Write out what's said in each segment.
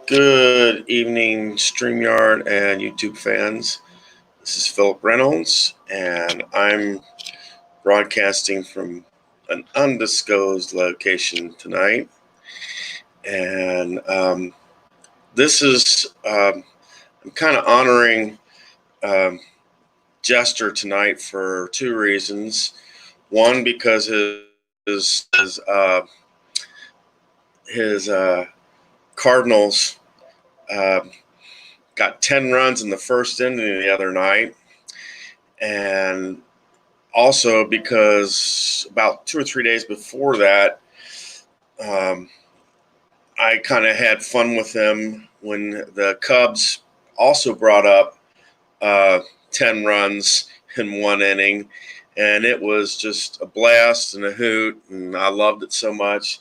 Good evening, StreamYard and YouTube fans. This is Philip Reynolds, and I'm broadcasting from an undisclosed location tonight. And this is, I'm kind of honoring um, Jester tonight for two reasons. One, because his Cardinals uh, got 10 runs in the first inning the other night. And also because about 2 or 3 days before that, um, I kind of had fun with them when the Cubs also brought up uh, 10 runs in one inning. And it was just a blast and a hoot, and I loved it so much.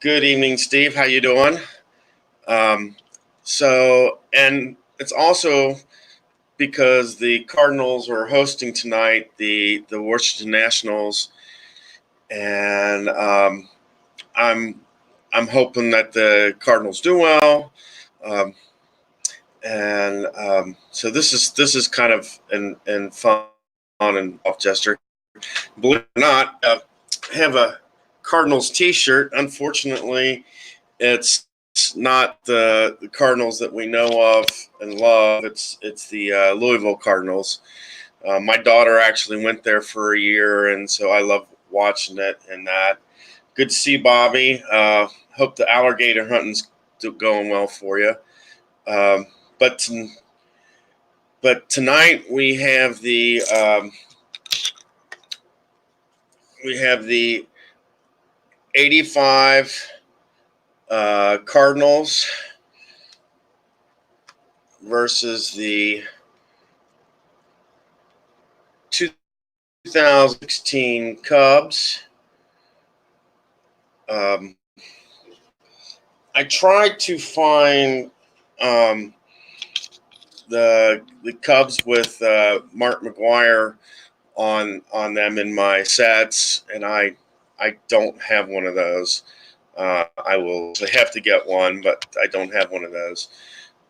Good evening, Steve. How you doing? Um, and it's also because the Cardinals are hosting tonight the Washington Nationals, and I'm I'm hoping that the Cardinals do well, um, and so this is kind of in fun and off gesture. Believe it or not, I have a Cardinals T-shirt. Unfortunately, it's not the Cardinals that we know of and love. It's the Louisville Cardinals. My daughter actually went there for a year, and so I love watching it and that. Good to see Bobby. Hope the alligator hunting's going well for you. Um, but but tonight we have the 85 Cardinals versus the 2016 Cubs. Um, I tried to find um, the Cubs with Mark McGwire on them in my sets, and I don't have one of those. I will have to get one, but I don't have one of those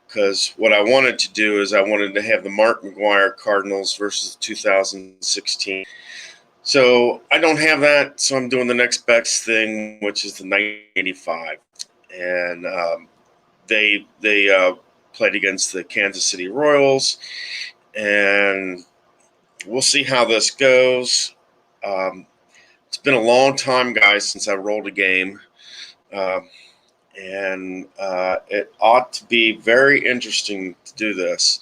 because what I wanted to do is I wanted to have the Mark McGwire Cardinals versus 2016. So I don't have that, so I'm doing the next best thing, which is the 1985, and they played against the Kansas City Royals, and we'll see how this goes. Um, it's been a long time, guys, since I rolled a game, um, and it ought to be very interesting to do this.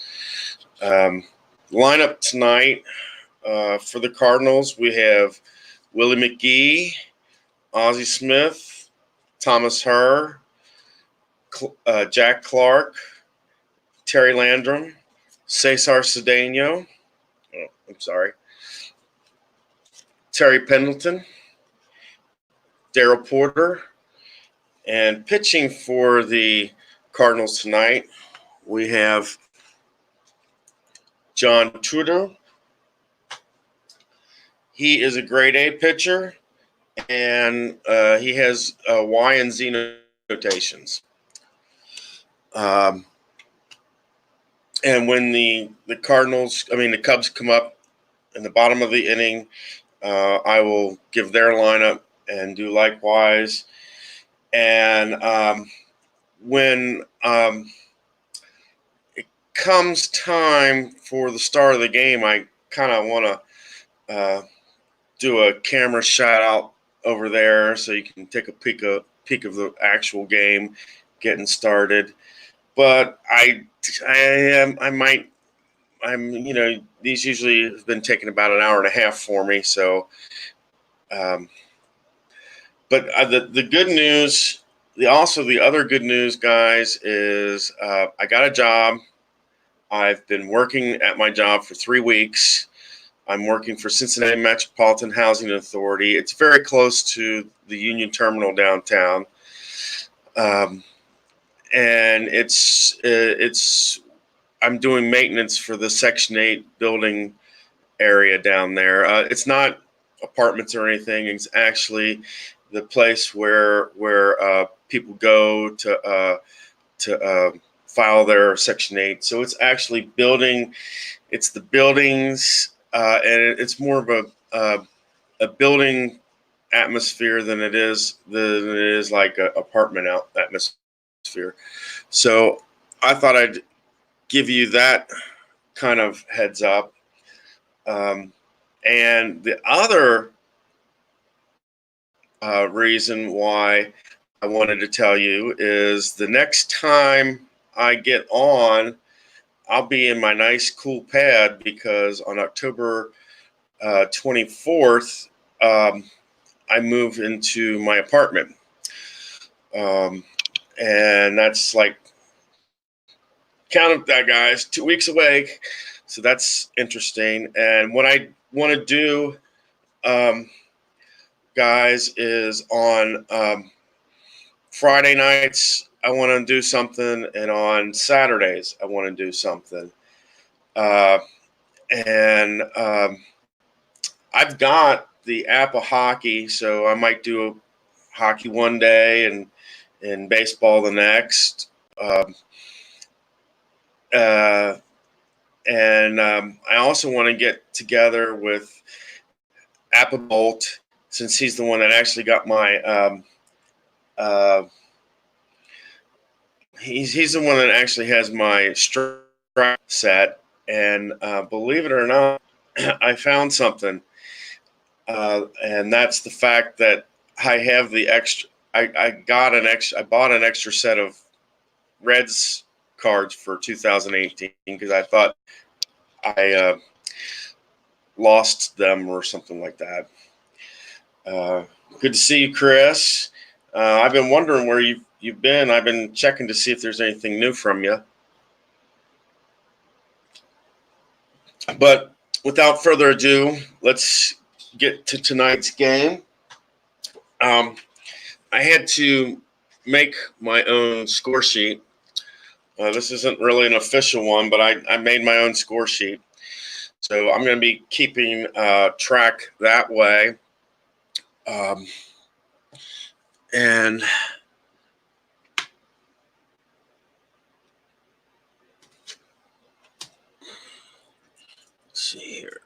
Um, Lineup tonight for the Cardinals, we have Willie McGee, Ozzie Smith, Thomas Herr, Jack Clark, Terry Landrum, Cesar Cedeno. Oh, I'm sorry. Terry Pendleton, Darrell Porter, and pitching for the Cardinals tonight, we have John Tudor. He is a grade A pitcher, and he has Y and Z notations. Um, and when the Cubs come up in the bottom of the inning, I will give their lineup and do likewise. And when it comes time for the start of the game, I kind of want to do a camera shot out over there so you can take a peek of the actual game getting started. But these usually have been taking about an hour and a half for me. So, um, but the good news, the other good news, guys, is I got a job. I've been working at my job for 3 weeks. I'm working for Cincinnati Metropolitan Housing Authority. It's very close to the Union Terminal downtown, and it's I'm doing maintenance for the Section 8 building area down there. It's not apartments or anything. It's actually the place where people go to to file their Section 8. So it's actually building. It's the buildings, and it's more of a building atmosphere than it is like an apartment out atmosphere. So I thought I'd give you that kind of heads up. And the other reason why I wanted to tell you is the next time I get on, I'll be in my nice cool pad, because on October 24th, I move into my apartment. And that's like, count that, guys, 2 weeks away. So that's interesting. And what I want to do, guys, is on Friday nights, I want to do something. And on Saturdays, I want to do something. And I've got the app of hockey, so I might do hockey one day and baseball the next. And I also want to get together with Applebolt, since he's the one that actually got my he's the one that actually has my strike set. And believe it or not, I found something, and that's the fact that I have the extra. I bought an extra set of Reds cards for 2018, because I thought I lost them or something like that. Good to see you, Chris. I've been wondering where you've been. I've been checking to see if there's anything new from you. But without further ado, let's get to tonight's game. I had to make my own score sheet. This isn't really an official one, but I made my own score sheet. So I'm going to be keeping track that way. And let's see here.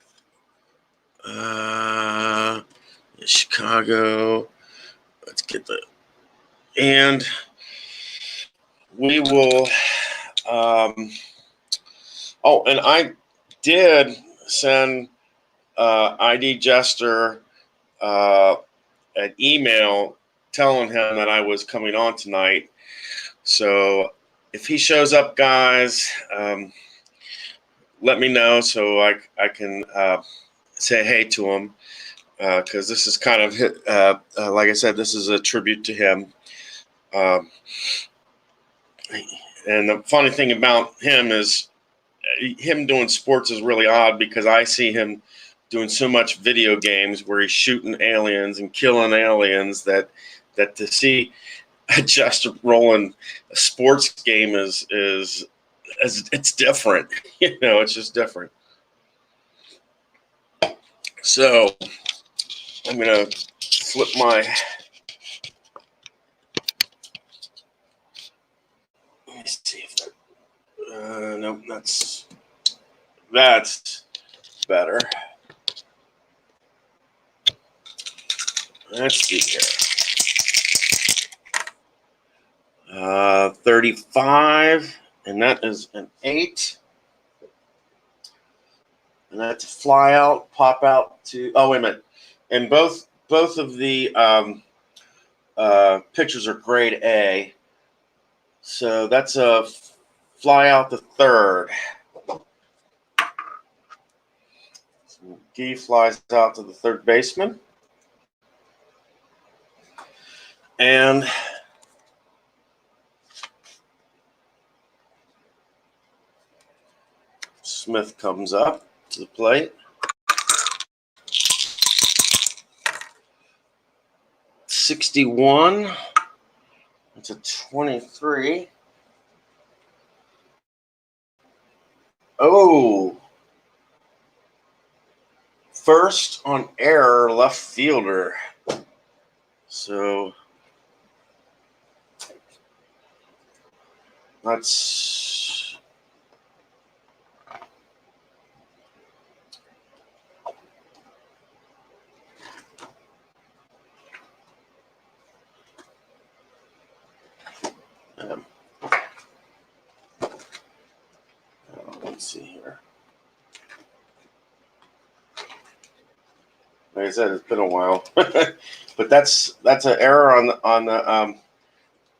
Chicago. Let's get the. And we will. Oh, and I did send ID Jester an email telling him that I was coming on tonight. So if he shows up, guys, let me know so I can say hey to him, because this is kind of, like I said, this is a tribute to him. And the funny thing about him is him doing sports is really odd, because I see him doing so much video games where he's shooting aliens and killing aliens that to see just rolling a sports game is it's different. It's just different. So I'm gonna flip my. Let me see if that. Nope, that's better. Let's see here. 35, and that is an 8. And that's a fly out, pop out to. Oh, wait a minute. And both of the pictures are grade A. So that's a fly out the third. So D flies out to the third baseman. And Smith comes up to the plate. 61. It's a 23. Oh. First on error, left fielder. So That's let's see here. Like I said, it's been a while, but that's an error on the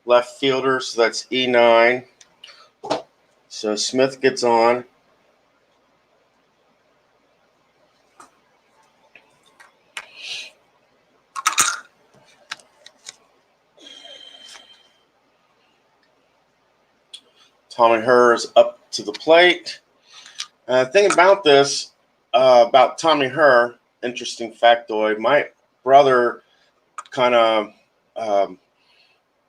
left fielder. So that's E9. So Smith gets on. Tommy Herr's up to the plate. Thing about this, about Tommy Herr, interesting factoid. My brother kind of,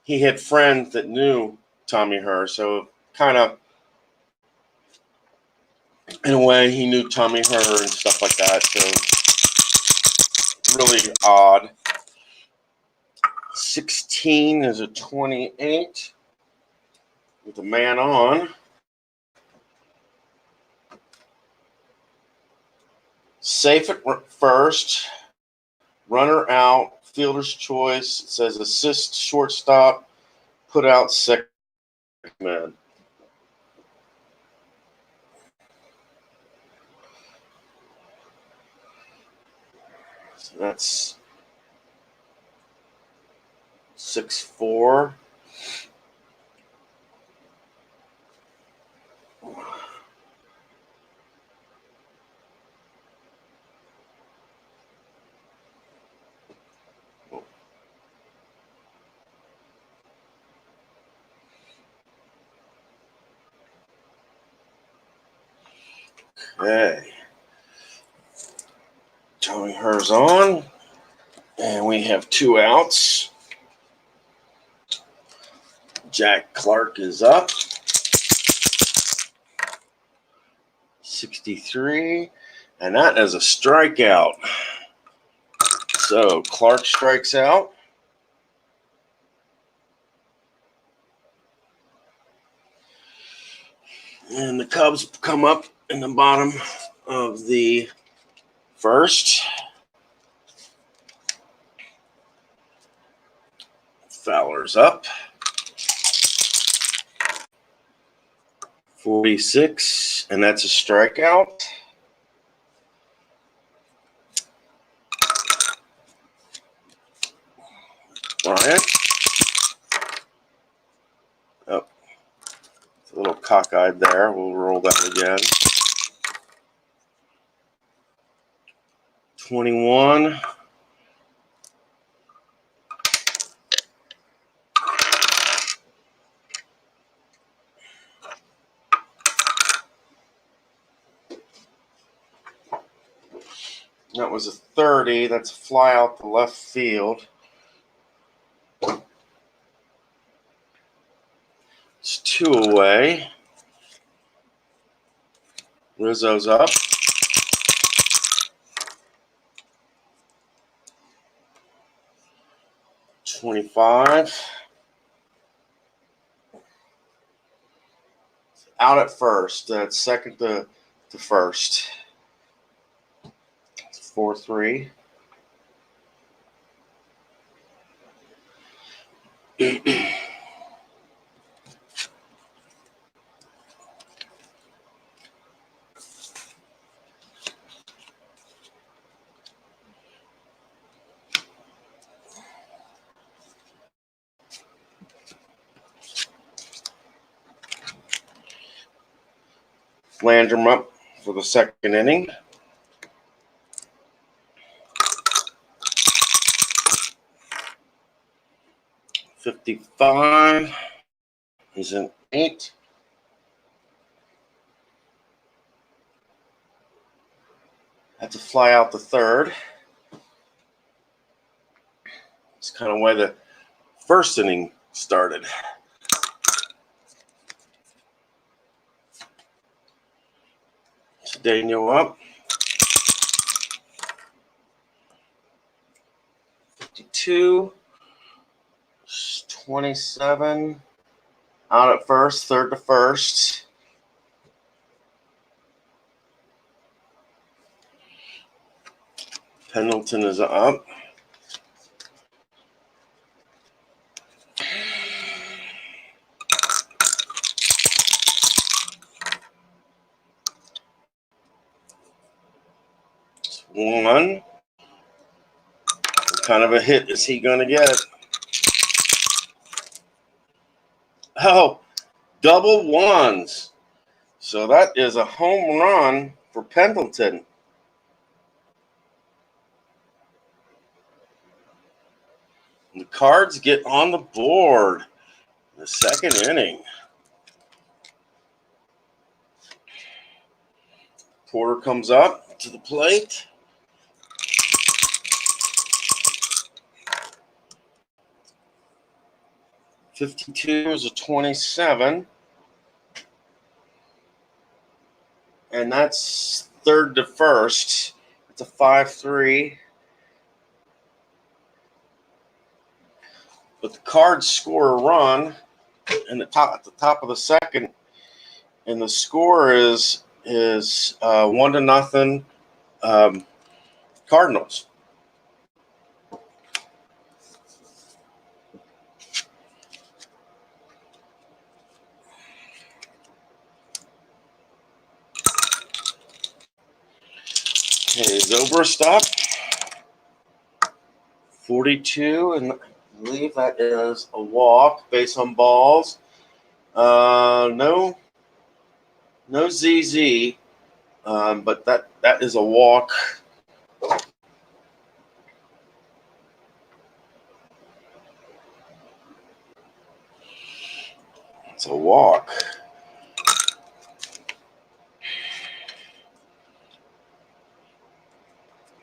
he had friends that knew Tommy Herr, so kind of, in a way, he knew Tommy Herr and stuff like that. So really odd. 16 is a 28 with a man on. Safe at first, runner out, fielder's choice. It says assist shortstop, put out second man. So that's 6-4. Okay. Tommy Herr's on. And we have 2 outs. Jack Clark is up. 63. And that is a strikeout. So Clark strikes out. And the Cubs come up in the bottom of the first. Fowler's up. 46, and that's a strikeout. Bryant. Oh, it's a little cockeyed there. We'll roll that again. 21. That was a 30. That's a fly out the left field. It's 2 away. Rizzo's up. $25. Out at first. That's second to first. 4-3. Landrum up for the second inning. 55. He's an 8. Had to fly out the third. It's kind of why the first inning started. Daniel up. 52. 27. out at first, third to first. Pendleton is up. One. What kind of a hit is he going to get? Oh, double ones. So that is a home run for Pendleton. The Cards get on the board in the second inning. Porter comes up to the plate. .52 is a 27. And that's third to first. It's a 5-3. But the Cards score a run at the top of the second, and the score is 1-0 Cardinals. Okay, Zobrist up. 42, and I believe that is a walk based on balls. No ZZ, but that is a walk. It's a walk.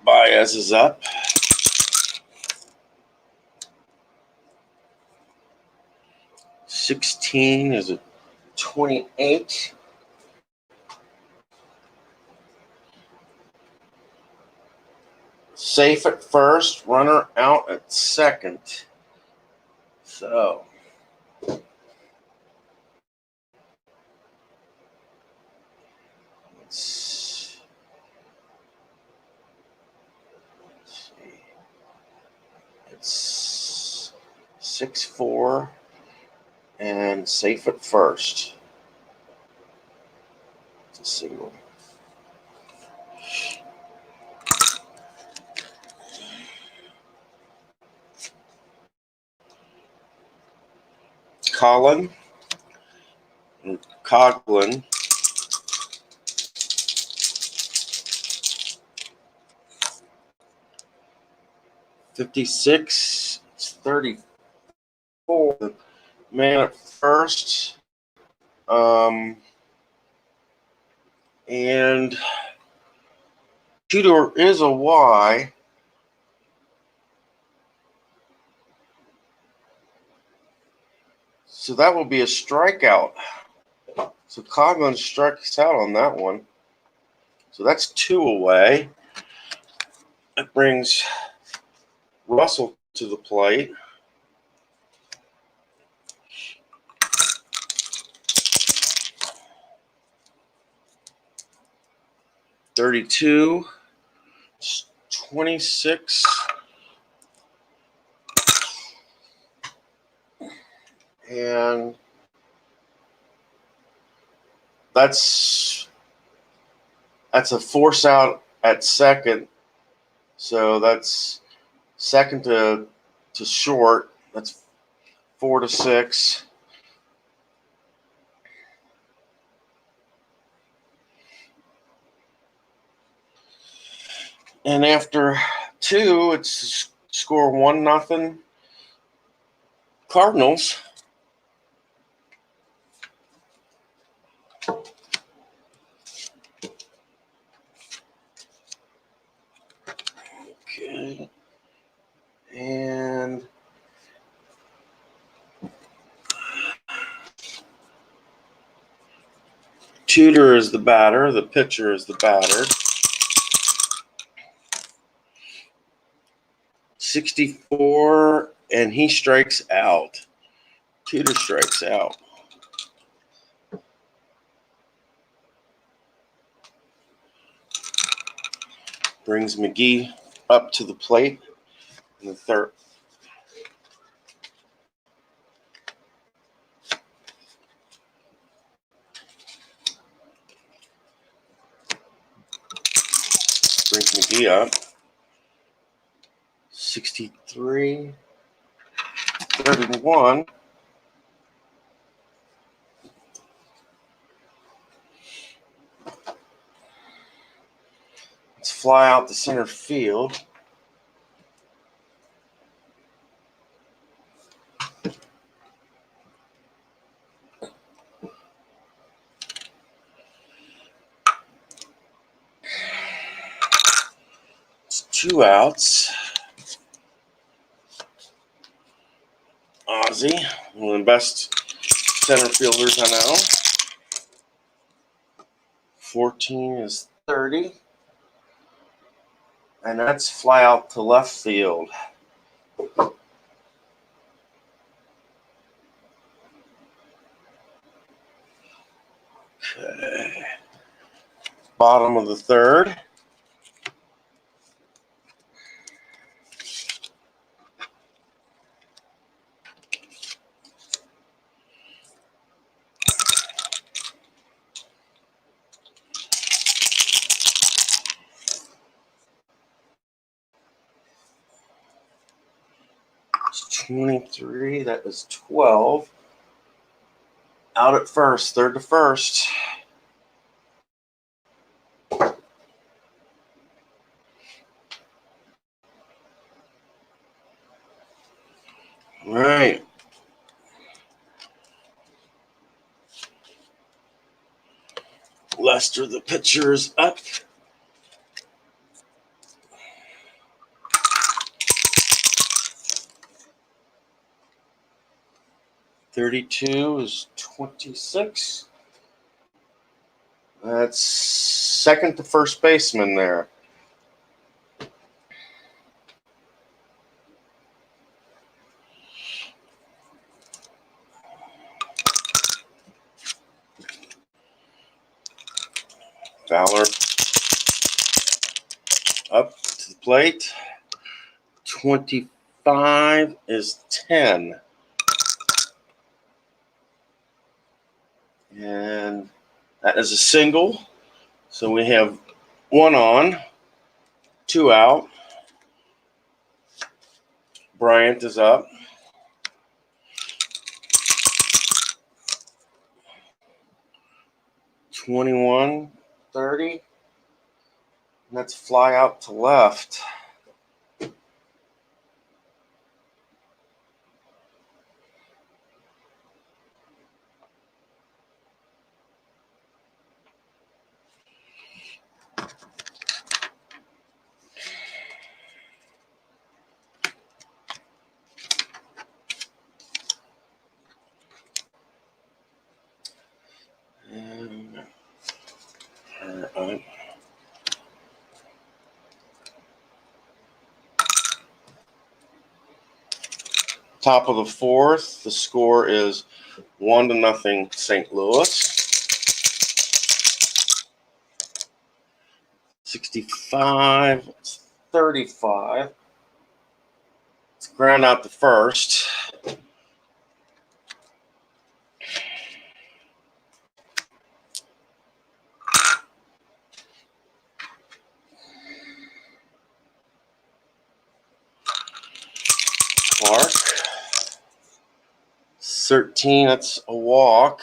Baez is up. .16 is a 28. Safe at first, runner out at second. So let's see. It's 6-4 and safe at first. It's a single. Coglin. 56. It's 34. The man at first. And Tudor is a Y. So that will be a strikeout. So Coglin strikes out on that one. So that's 2 away. That brings Russell to the plate. .32, 26. And that's a force out at second. So that's second to short. That's 4-6. And after 2, it's score 1-0 Cardinals. Okay. And Tudor is the batter. The pitcher is the batter. 64, and he strikes out. Tudor strikes out. Brings McGee up to the plate in the third. Brings McGee up. 63-31. Let's fly out to center field. It's 2 outs. Ozzie, one of the best center fielders I know. 14 is 30. And that's fly out to left field. Okay. Bottom of the third. It's 23. That is 12. Out at first, third to first. All right. Lester, the pitcher, is up. .32 is 26. That's second to first baseman there. Fowler up to the plate. 25 is 10. And that is a single. So we have 1 on, 2 out. Bryant is up. .21, 30. And that's fly out to left. And top of the fourth, the score is 1-0 St. Louis. 65, 35. Let's ground out the first. Clark. 13, that's a walk.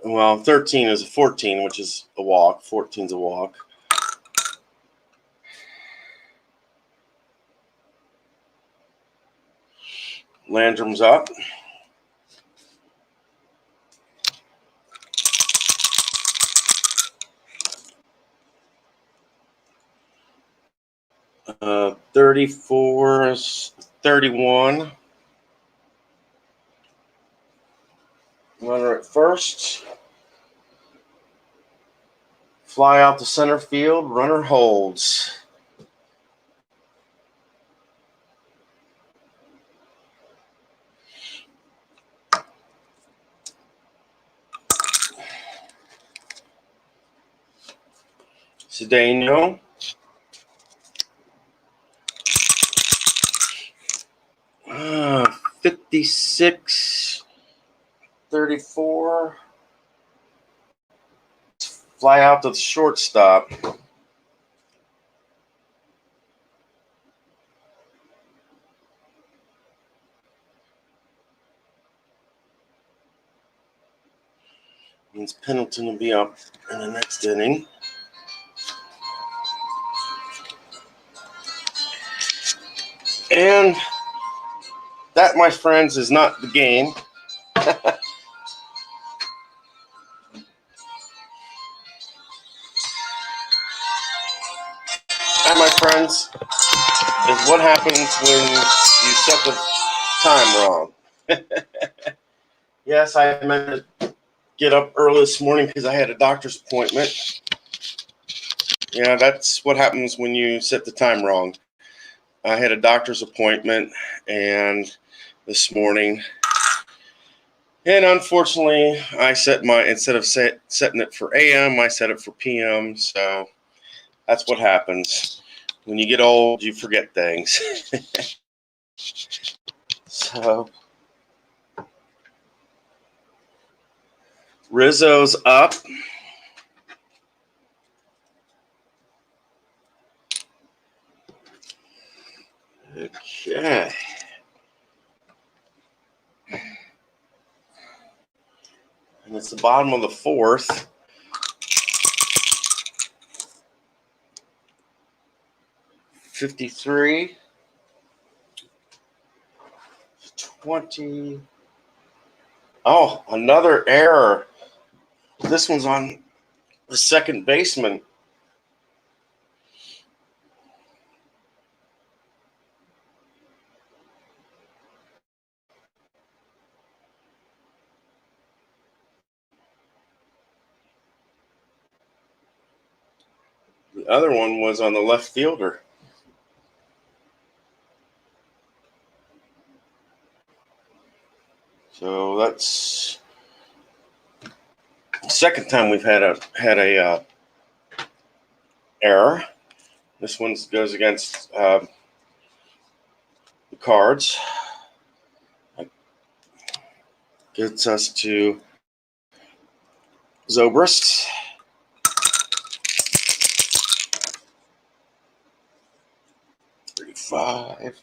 Well, 13 is a 14, which is a walk. 14 is a walk. Landrum's up. Uh, 34 is 31. Runner at first. Fly out to center field. Runner holds. Cedeno. Uh, 56, 34. Fly out to the shortstop. Means Pendleton will be up in the next inning. And that, my friends, is not the game. That, my friends, is what happens when you set the time wrong. Yes, I meant to get up early this morning because I had a doctor's appointment. Yeah, that's what happens when you set the time wrong. I had a doctor's appointment and this morning, and unfortunately, I set instead of setting it for AM, I set it for PM. So that's what happens when you get old. You forget things. So Rizzo's up. Okay. And it's the bottom of the fourth. $53, $20. Oh, another error. This one's on the second baseman. The other one was on the left fielder. So that's the second time we've had a error. This one goes against the Cards. Gets us to Zobrist. $35.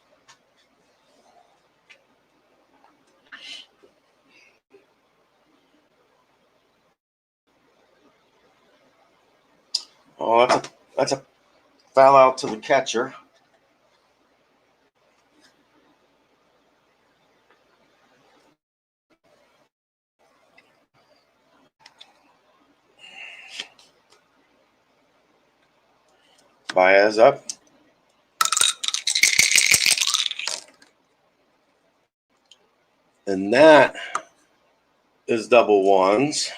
Oh, that's a foul out to the catcher. Baez up. And that is double ones.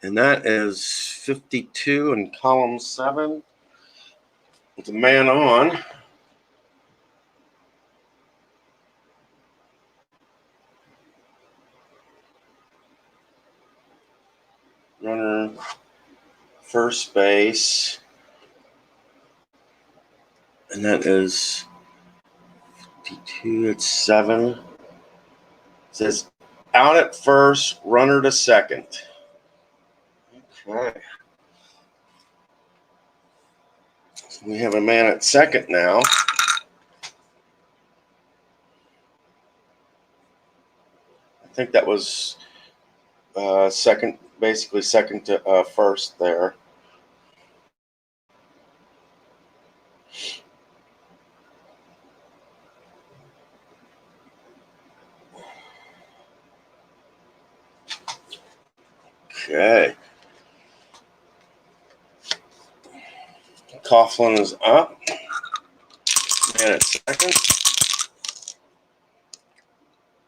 And that is 52 in column 7. With a man on. Runner first base. And that is 52. It's 7. It says out at first, runner to second. Okay. So we have a man at second now. I think that was second, basically second to first there. Okay. Coughlin is up. Man at second.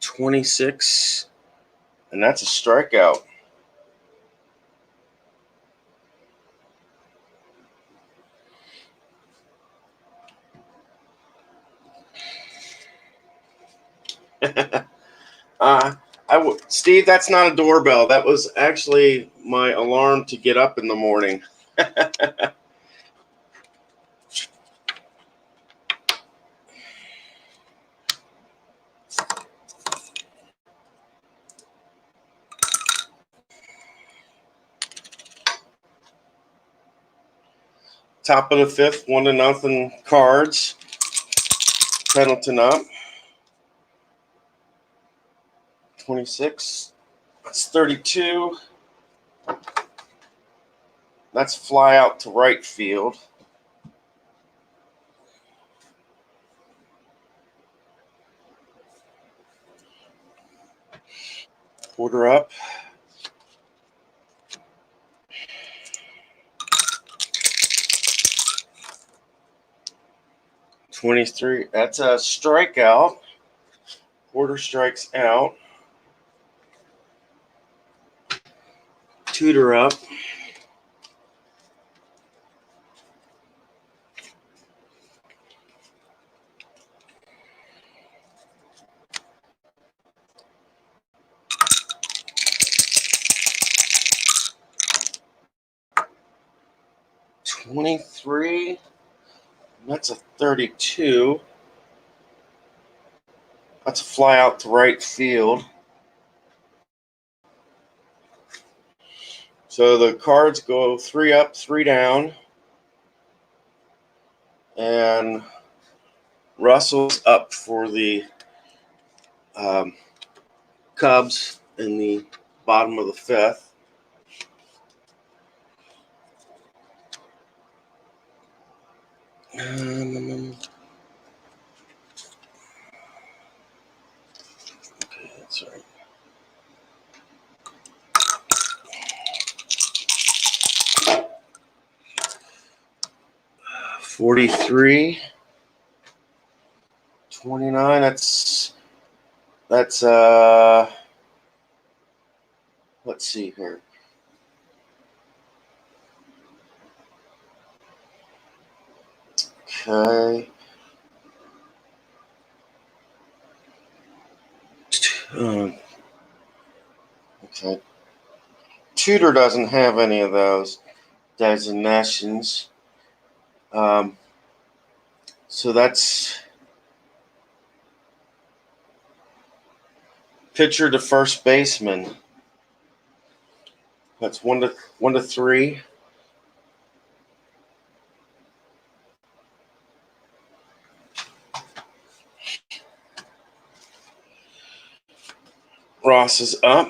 26. And that's a strikeout. Steve, that's not a doorbell. That was actually my alarm to get up in the morning. Top of the fifth, 1-0 Cards. Pendleton up. 26. That's 32. That's fly out to right field. Quarter up. 23. That's a strikeout. Quarter strikes out. Tutor up. $23. That's a 32. That's a fly out to right field. So the Cards go 3 up, 3 down. And Russell's up for the Cubs in the bottom of the fifth. Okay, that's right. 43. 29. That's let's see here. Okay. Okay. Tutor doesn't have any of those designations. So that's pitcher to first baseman. That's 1 to 3. Ross is up.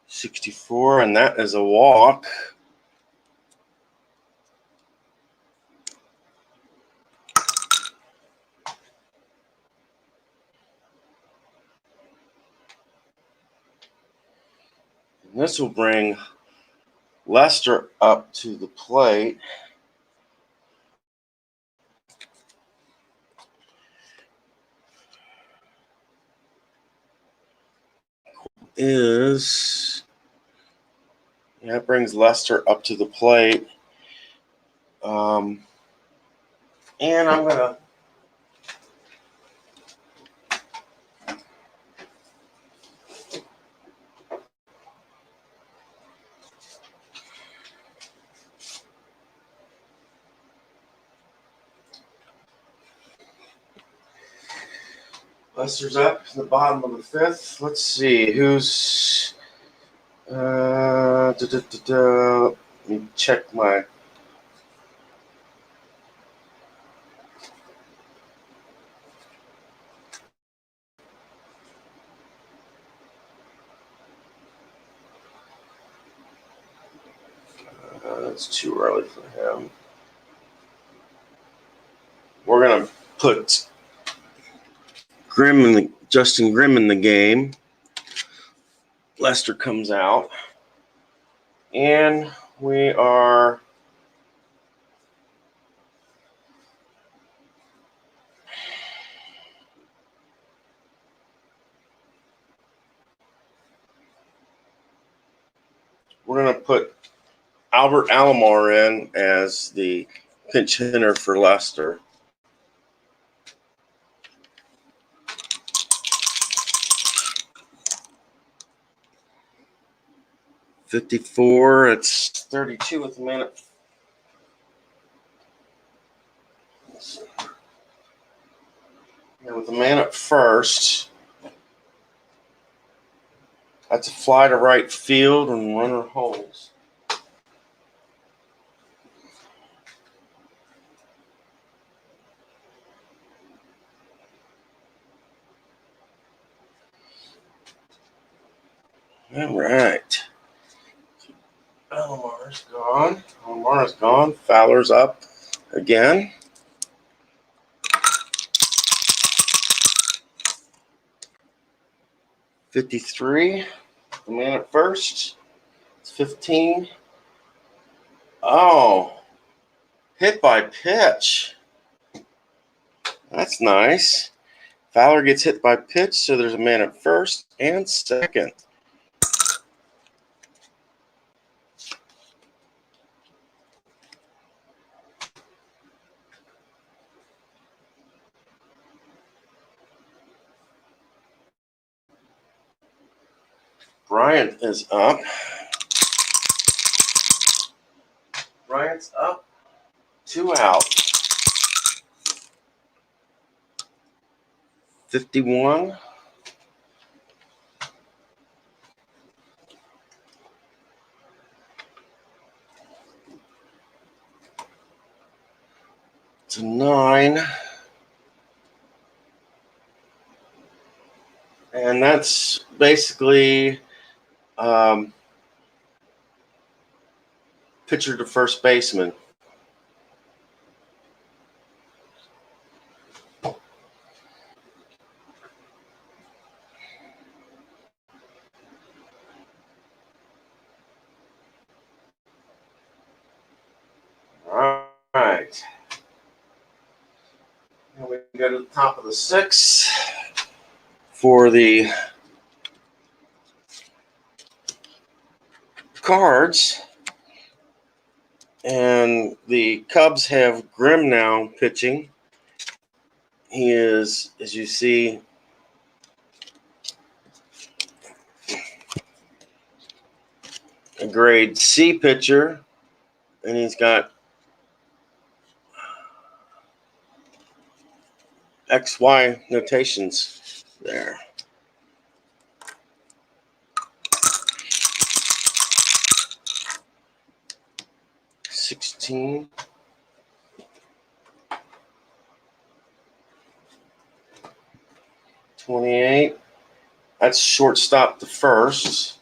$64, and that is a walk. And this will bring Lester up to the plate. That brings Lester up to the plate. And I'm going to Lester's up in the bottom of the fifth. Let's see who's let me check my it's too early for him. We're gonna put Justin Grimm in the game. Lester comes out, and we're gonna put Albert Alomar in as the pinch hitter for Lester. .54. It's 32 with a minute. And with the man at first, that's a fly to right field and runner holds. All right. Alomar's gone. Alomar is gone. Fowler's up again. .53. The man at first. It's 15. Oh, hit by pitch. That's nice. Fowler gets hit by pitch, so there's a man at first and second. Bryant is up. Bryant's up. 2 out. 51. It's a 9. And that's basically pitcher to first baseman. All right. And we go to the top of the 6th for the Cards. And the Cubs have Grimm now pitching. He is, as you see, a grade C pitcher, and he's got XY notations there. .16. .28. That's shortstop to first.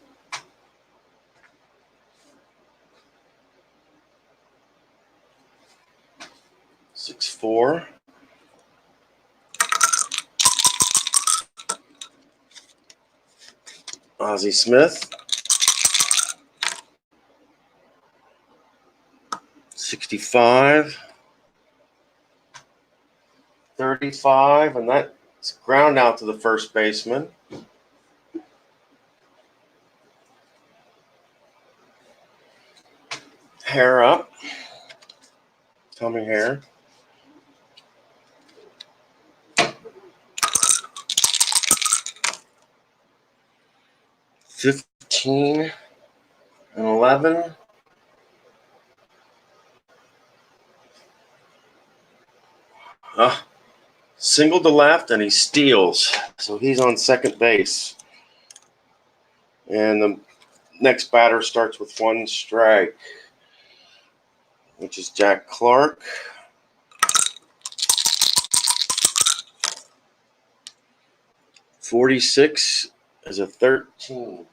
.64. Ozzie Smith. .65. 35, and that's ground out to the first baseman. Hair up. Tommy Hare. .15 and 11. Single to left, and he steals. So he's on second base. And the next batter starts with 1 strike, which is Jack Clark. .46 is a 13.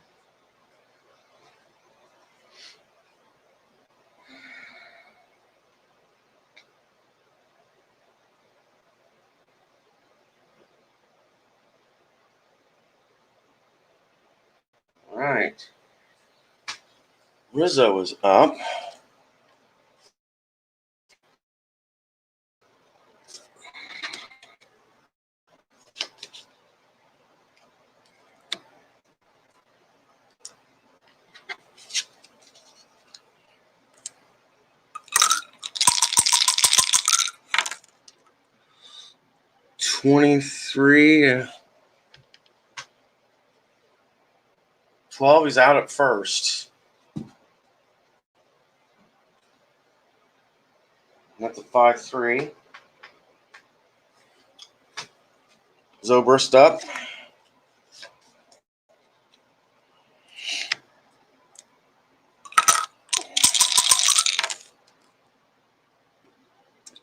All right. Rizzo is up. 23. 12, he's out at first. That's a 5-3. Zobrist up.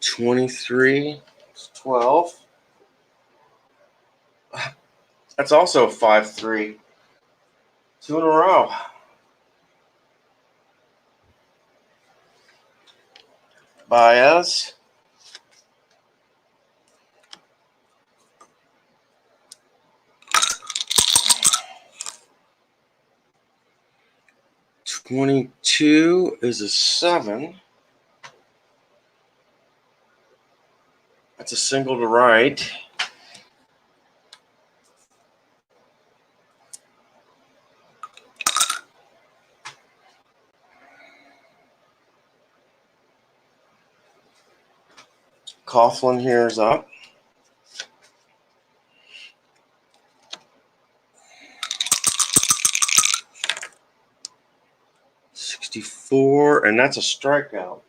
$23. 12. That's also a 5-3. 2 in a row. Baez. $22 is a 7. That's a single to right. Coughlin here is up. $64, and that's a strikeout.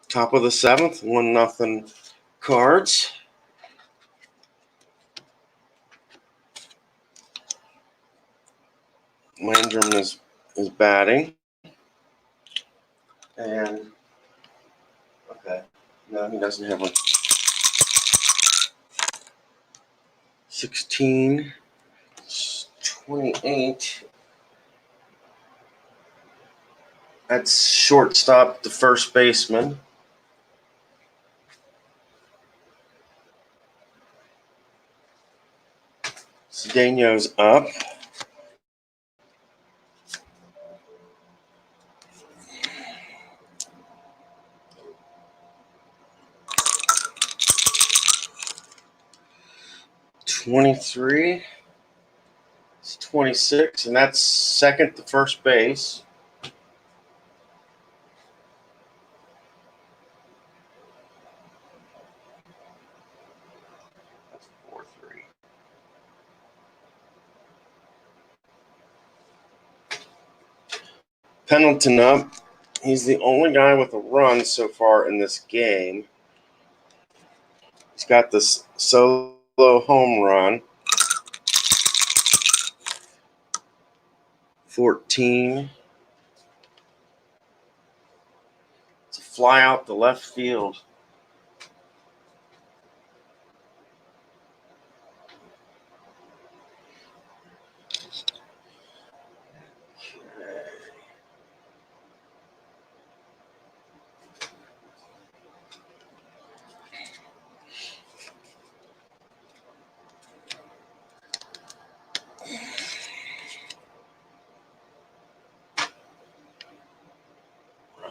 Top of the 7th, 1-0 Cards. Landrum is batting. And, okay, no, he doesn't have one. 16, 28. That's shortstop, the first baseman. Cedeno's up. $23. It's 26, and that's second to first base. That's 4-3. Pendleton up. He's the only guy with a run so far in this game. He's got this solo home run. 14. It's a fly out the left field.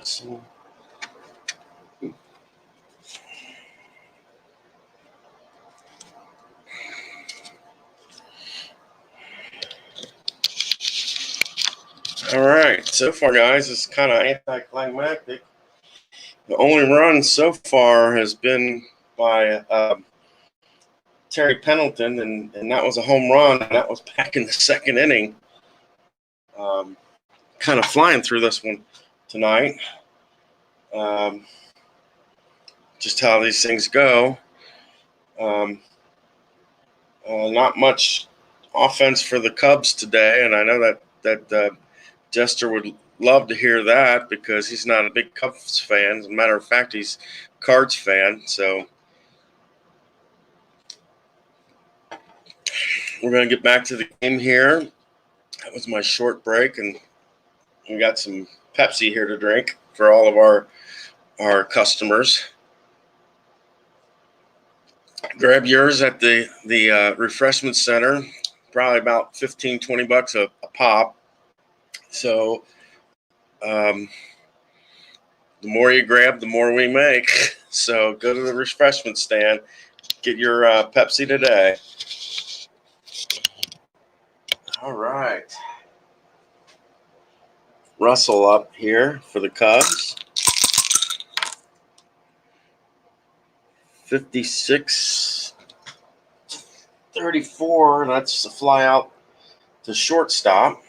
Russell. All right, so far, guys, it's kind of anticlimactic. The only run so far has been by Terry Pendleton, and that was a home run. And that was back in the second inning. Kind of flying through this one tonight. Just how these things go. Not much offense for the Cubs today, and I know that Jester would love to hear that because he's not a big Cubs fan. As a matter of fact, he's a Cards fan. So we're going to get back to the game here. That was my short break, and we got some Pepsi here to drink for all of our customers. Grab yours at the refreshment center, probably about $15-20 a pop. So the more you grab, the more we make. So go to the refreshment stand, get your Pepsi today. All right. Russell up here for the Cubs. 56-34, and that's a fly out to shortstop.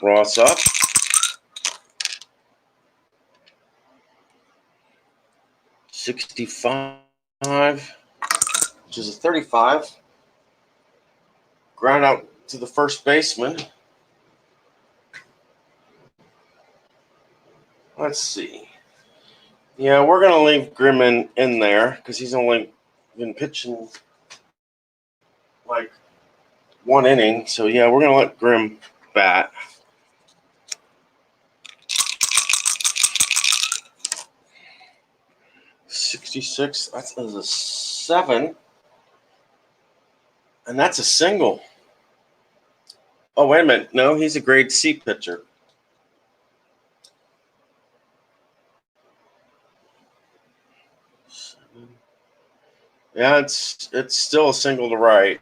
Ross up. .65, which is a 35. Ground out to the first baseman. Let's see. Yeah, we're going to leave Grimm in there because he's only been pitching like one inning. So, yeah, we're going to let Grimm bat. .66, that's a 7. And that's a single. Oh, wait a minute. No, he's a grade C pitcher. Yeah, it's still a single to right.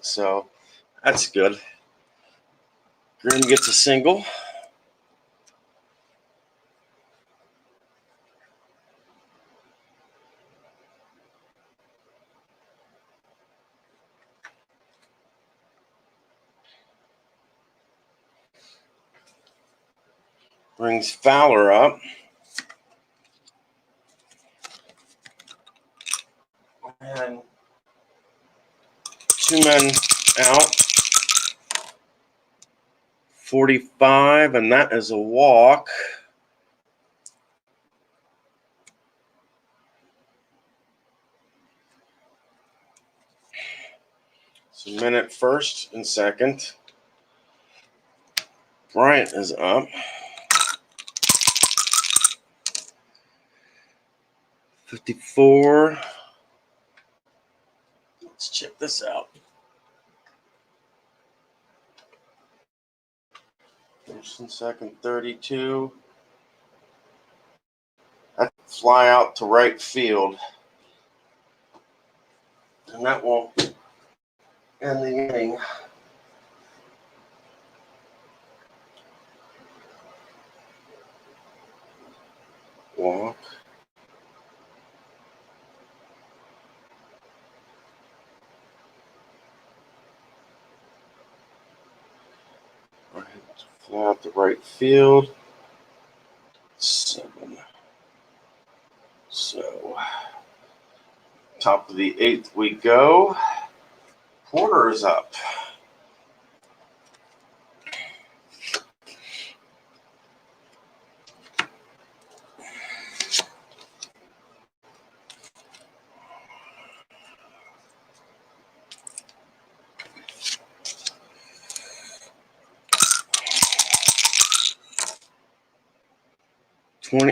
So that's good. Grimm gets a single. Brings Fowler up. And 2 men out. 45, and that is a walk. So men at first and second. Bryant is up. 54. Let's check this out. First and second, 32. That fly out to right field. And that will end the inning. Walk. Fly out to right field. 7. So, top of the 8th we go. Porter is up.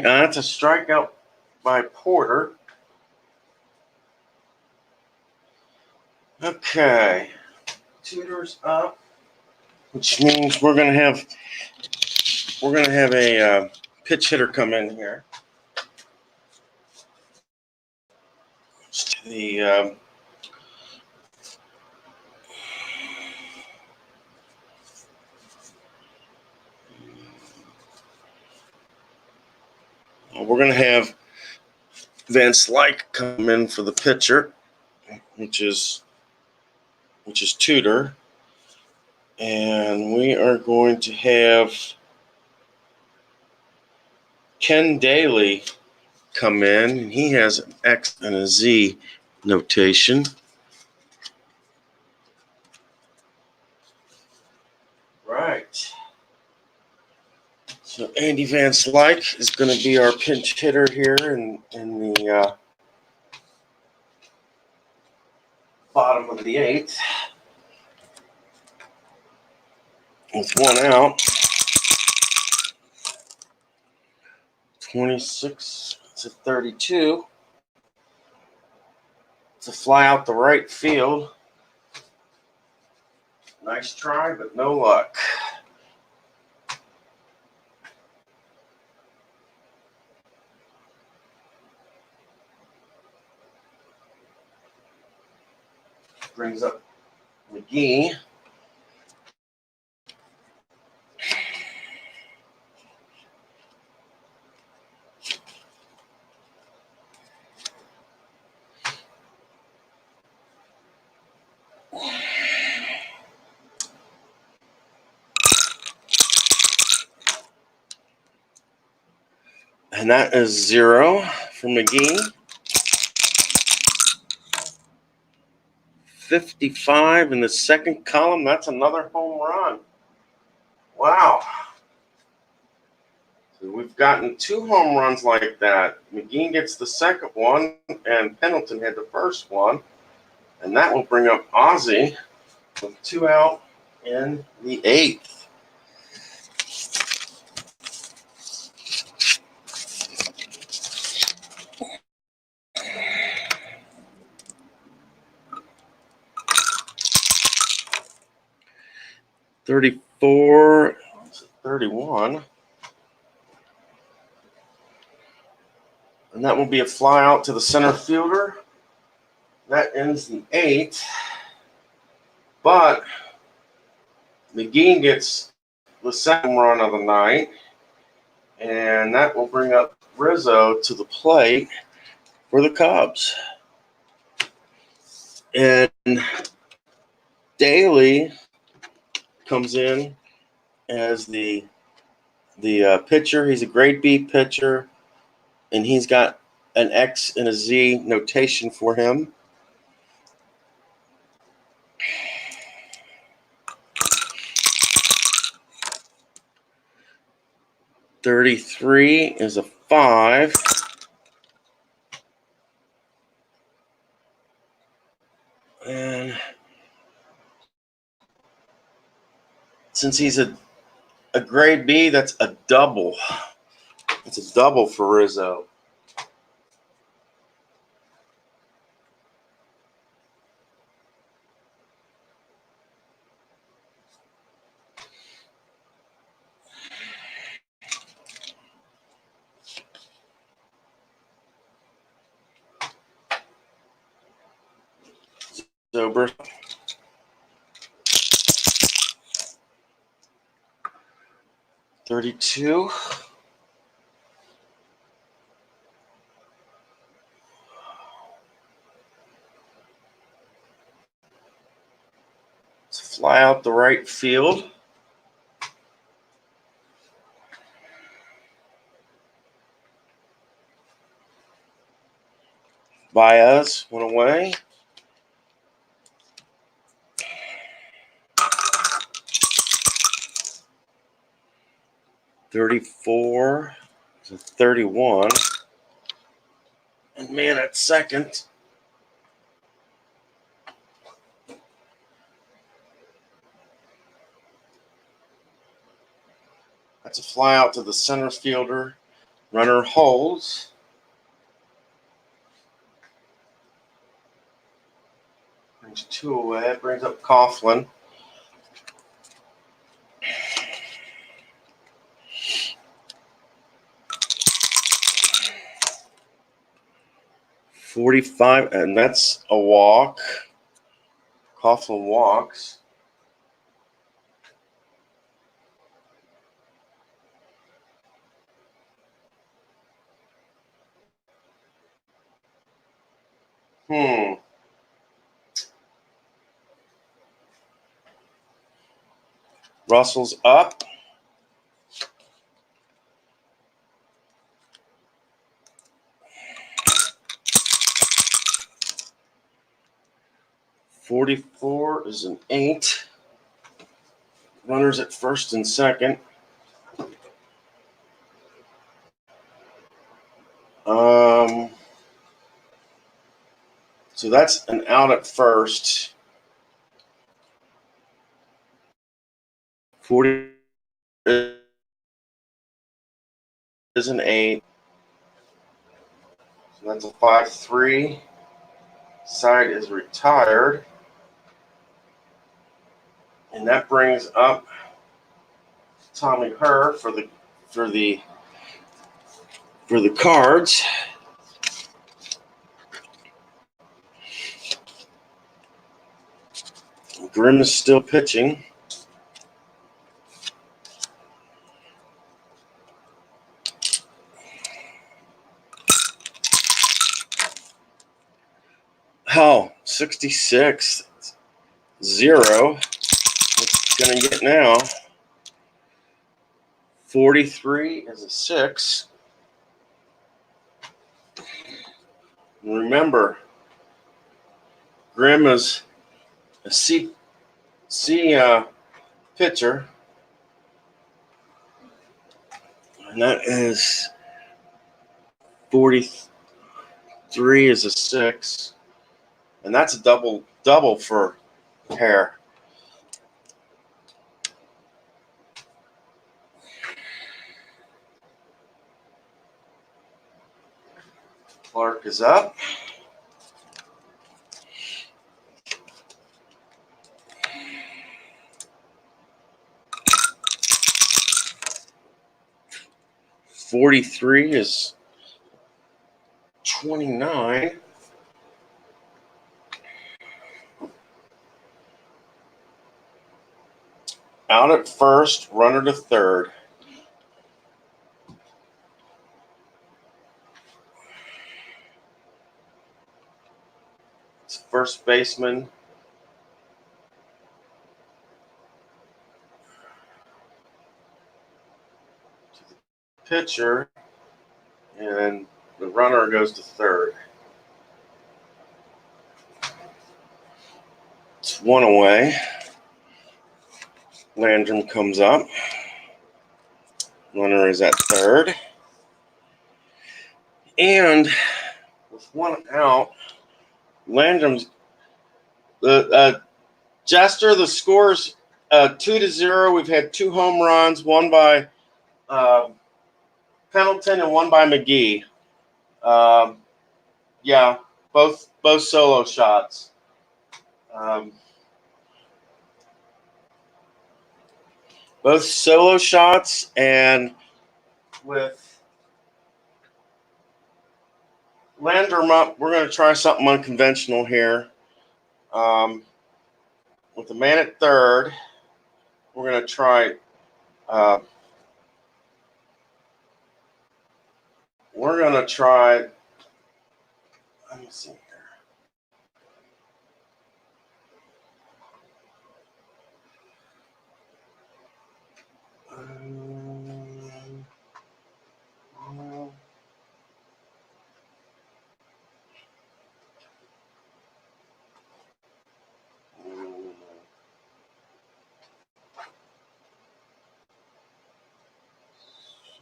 That's a strikeout by Porter. Okay. Tudor's up, which means we're gonna have a pitch hitter come in here. The we're gonna have Van Slyke come in for the pitcher, which is Tudor, and we are going to have Ken Daly come in, and he has an X and a Z notation. Right. So Andy Van Slyke is going to be our pinch hitter here in the bottom of the 8th. With 1 out. 26 to 32. It's a fly out the right field. Nice try, but no luck. Brings up McGee. And that is 0 for McGee. 55 in the second column. That's another home run. Wow. So we've gotten 2 home runs like that. McGee gets the second one, and Pendleton had the first one. And that will bring up Ozzie with 2 out in the 8th. $34, 31. And that will be a fly out to the center fielder. That ends the 8th. But McGee gets the second run of the night. And that will bring up Rizzo to the plate for the Cubs. And Daly comes in as the pitcher. He's a grade B pitcher, and he's got an X and a Z notation for him. $33 is a 5. And since he's a grade B, that's a double. It's a double for Rizzo. Sober. $32. Let's fly out the right field. Baez went away. $34 to $31. And man at second. That's a fly out to the center fielder. Runner holds. Brings 2 away. It brings up Coughlin. $45, and that's a walk. Coughlin walks. Russell's up. $44 is an 8. Runners at first and second. So that's an out at first. 40 is an 8. So that's a 5-3. Side is retired. And that brings up Tommy Herr for the Cards. Grimm is still pitching. Oh, 66, 0. What's going to get now? 43 is a 6. And remember, Grimm is a C pitcher. And that is 43 is a 6. And that's a double for Herr. Clark is up. $43 is 29. Out at first, runner to third. It's first baseman. To the pitcher, and the runner goes to third. It's one away. Landrum comes up. Runner is at third. And with one out, Landrum's Jester, the score's 2-0. We've had 2 home runs, one by Pendleton and one by McGee. Yeah, both solo shots. Both solo shots, and with Landrum up, we're going to try something unconventional here. With the man at third, we're going to try. Let me see here.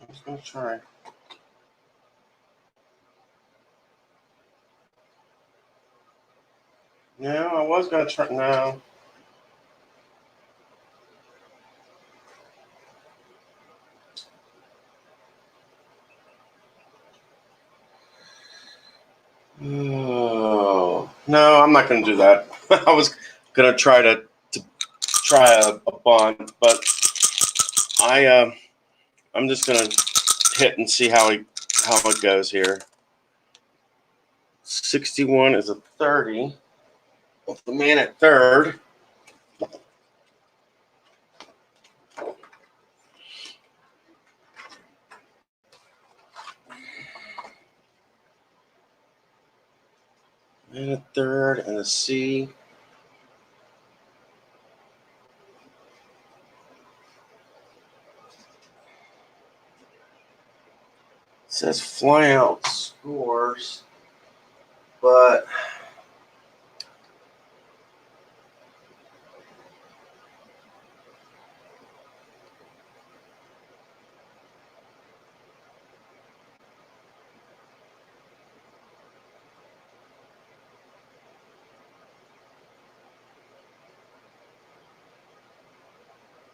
I'm just going to try. No, I was going to try. No. Oh, no, I'm not going to do that. I was going to try to try a bunt, but I'm just going to hit and see how it goes here. 61 is a 30. With the man at third. Man at third and a C. It says fly out scores, but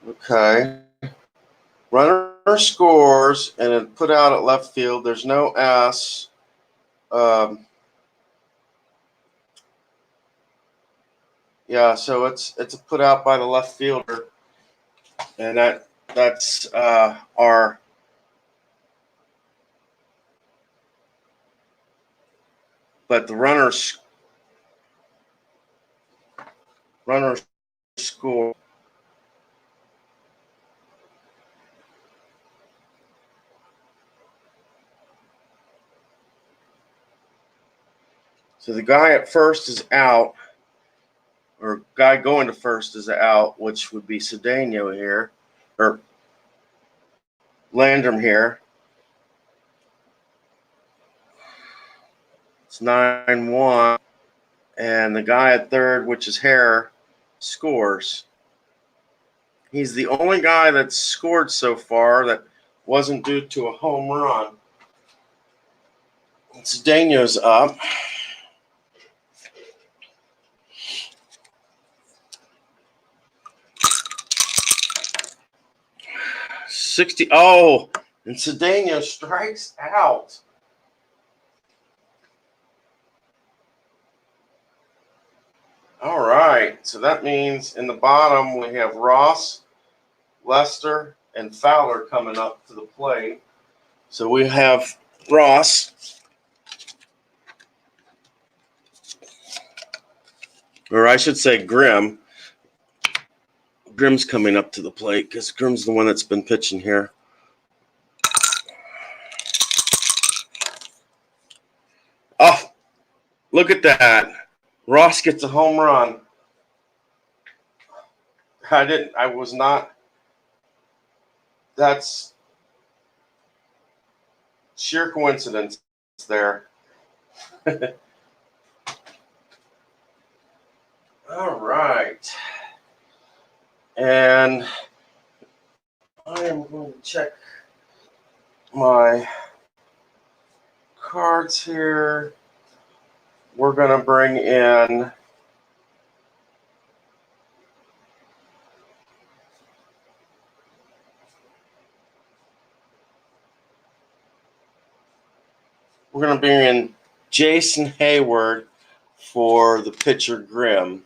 okay. Runner scores and it put out at left field. There's no S. Yeah, so it's a put out by the left fielder, and that's our but the runners score. So the guy at first is out, or guy going to first is out, which would be Cedeno here, or Landrum here. It's 9-1, and the guy at third, which is Hare, scores. He's the only guy that's scored so far that wasn't due to a home run. Cedeno's up. 60. Oh, and Cedeno strikes out. All right. So that means in the bottom we have Ross, Lester, and Fowler coming up to the plate. So we have Ross, or I should say Grimm. Grimm's coming up to the plate because Grimm's the one that's been pitching here. Oh, look at that. Ross gets a home run. I was not. That's sheer coincidence there. All right. And I am going to check my cards here. We're going to bring in Jason Hayward for the pitcher Grimm.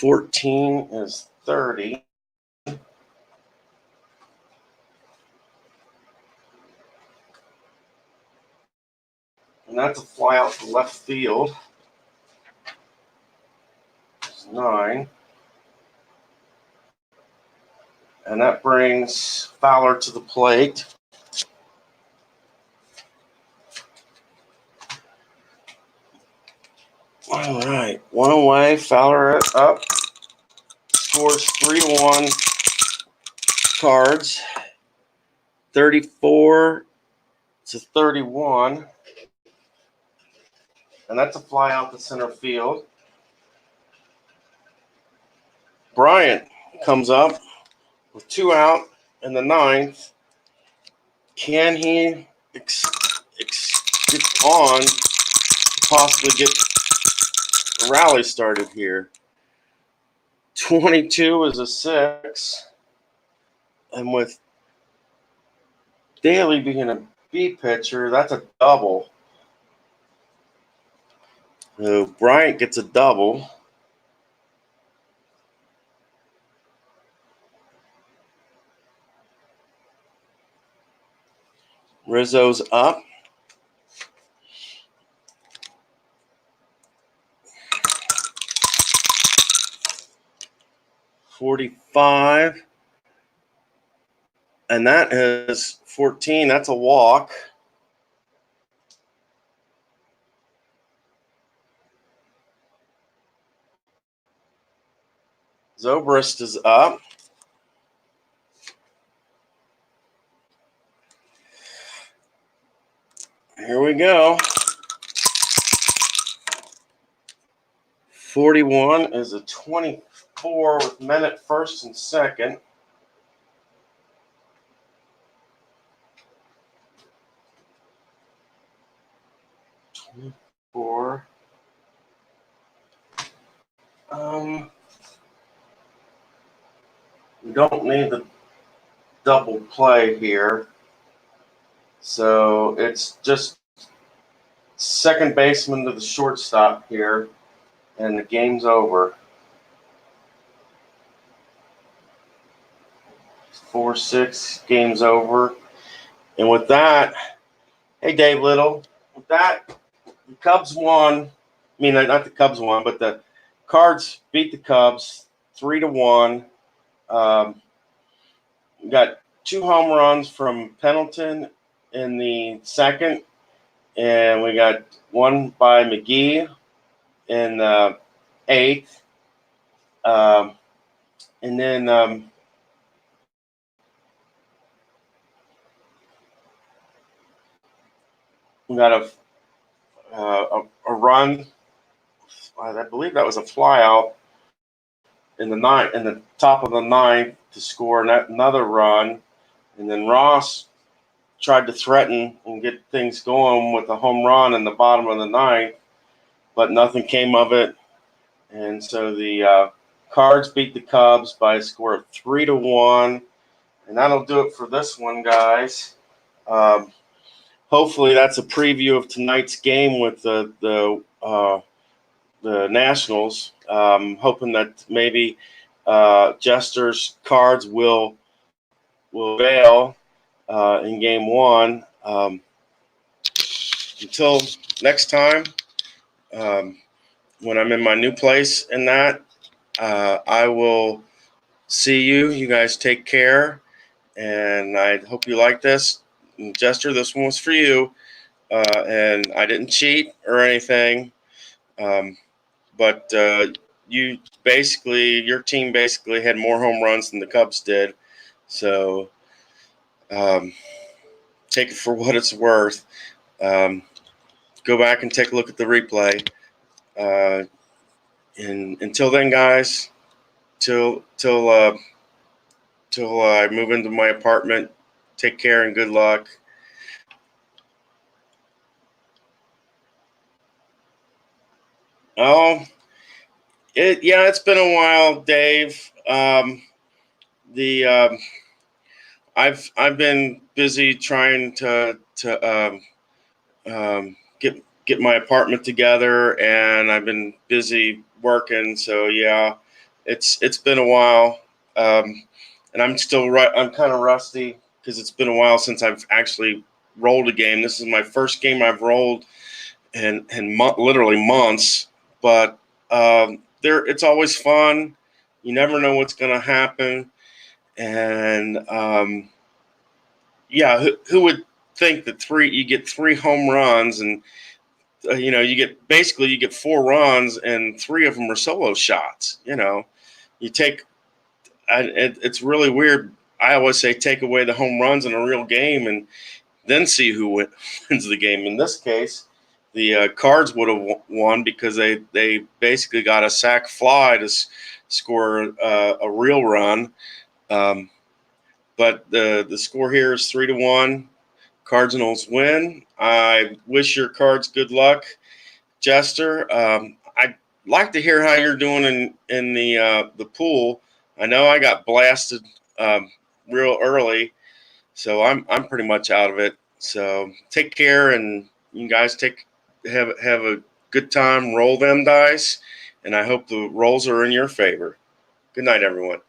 $14 is 30. And that's a fly out to left field. It's 9. And that brings Fowler to the plate. All right. One away. Fowler up. Scores 3-1 Cards. 34 to 31. And that's a fly out to center field. Bryant comes up with 2 out in the 9th. Can he get on to possibly get a rally started here? 22 is a 6. And with Daly being a B pitcher, that's a double. So Bryant gets a double. Rizzo's up. $45. And that is 14. That's a walk. Zobrist is up. Here we go. 41 is a 24 with men at first and second. Four. We don't need the double play here. So it's just second baseman to the shortstop here, and the game's over. 4-6, game's over. And with that, hey, Dave Little, with that, the Cubs won. I mean, not the Cubs won, but the Cards beat the Cubs 3-1. We got 2 home runs from Pendleton in the second, and we got one by McGee in the 8th. And then we got a run. I believe that was a flyout in the top of the 9th to score another run, and then Ross tried to threaten and get things going with a home run in the bottom of the 9th, but nothing came of it. And so the Cards beat the Cubs by a score of 3-1, and that'll do it for this one, guys. Hopefully, that's a preview of tonight's game with the Nationals. Hoping that maybe Jester's Cards will fail in Game 1. Until next time, when I'm in my new place and that, I will see you. You guys take care, and I hope you like this. And Jester, this one was for you, and I didn't cheat or anything, but your team basically had more home runs than the Cubs did, so take it for what it's worth. Go back and take a look at the replay. And until then, guys, till I move into my apartment, take care and good luck. Oh, it's been a while, Dave. I've been busy trying to get my apartment together, and I've been busy working. So yeah, it's been a while, and I'm kind of rusty because it's been a while since I've actually rolled a game. This is my first game I've rolled in literally months, but it's always fun. You never know what's going to happen, and who would think that you get 3 home runs, and you get 4 runs, and 3 of them are solo shots. You take, it's really weird. I always say take away the home runs in a real game, and then see who wins the game. In this case, the Cards would have won because they basically got a sac fly to score a real run. But the score here is 3-1. Cardinals win. I wish your Cards good luck, Jester. I'd like to hear how you're doing in the pool. I know I got blasted real early, so I'm pretty much out of it. So take care, and you guys have a good time. Roll them dice, and I hope the rolls are in your favor. Good night, everyone.